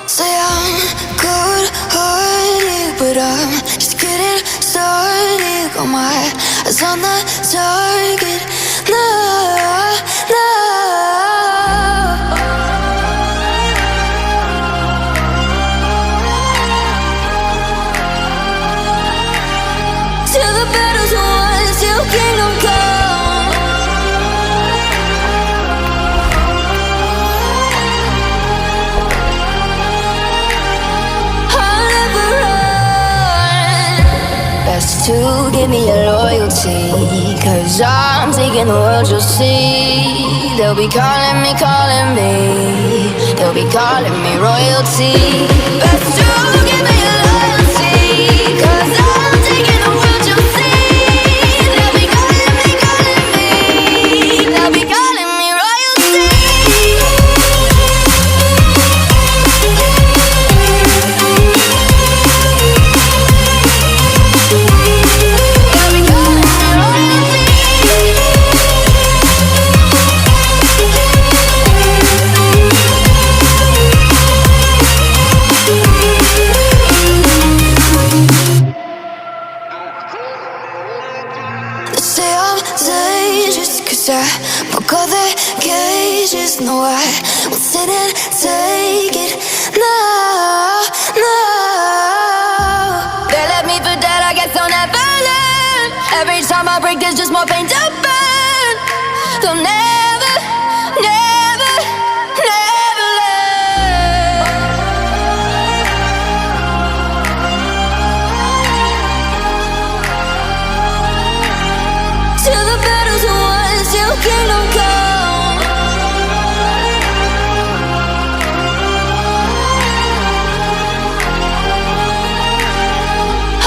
Say I'm good-hearted, but I'm just getting started. Got my eyes on the target. No, no. Till the battle's won, till kingdom come. I'll never run. Best to give me your loyalty, 'cause I'm taking the world, you'll see. They'll be calling me, they'll be calling me royalty. Best to give me your loyalty, 'cause I'm taking the world, you'll see. They'll be calling me, they'll be calling me royalty. They'll be calling me royalty. They say I'm dangerous, 'cause I broke all their cages. No, I won't sit and take it. No, no. They left me for dead, I guess I'll never learn. Every time I break, there's just more pain to burn. They'll never, never, never learn. Till the battle's won, till kingdom come.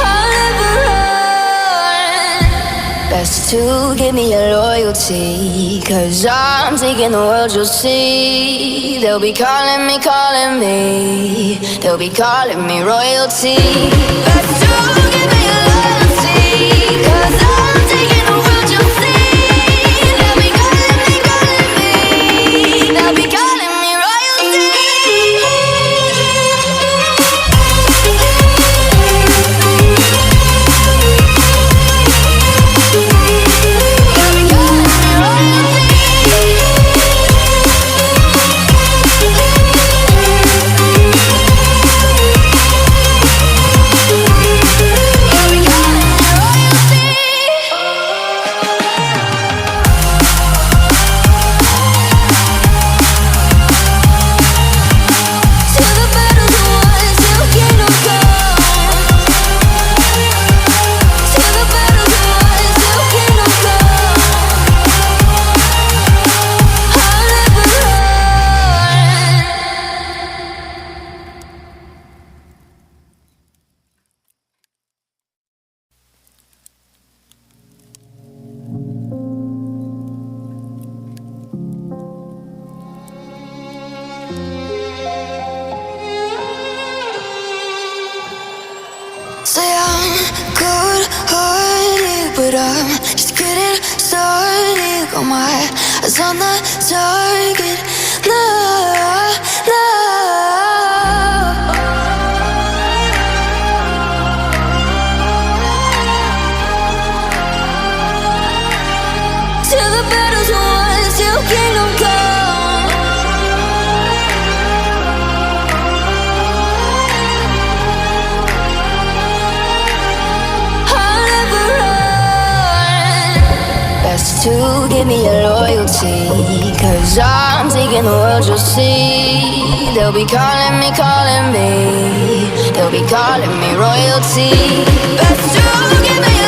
I'll never run. Best to give me your loyalty, 'cause I'm taking the world, you'll see. They'll be calling me, they'll be calling me royalty. Best to give me your loyalty, 'cause I'm taking the world, you'll see. They'll be calling me, they'll be calling me royalty. They'll be calling me royalty. They'll be calling me royalty. Till the battle's won, till kingdom come. Till the battle's won, till kingdom come. I'll never run. Say I'm good-hearted, but I'm just getting started. Got my eyes on the target. No, no. Till the battle's won, till kingdom come. I'll never run. Best to give me your loyalty, 'cause I'm taking the world, you'll see. They'll be calling me, they'll be calling me royalty. Best to give me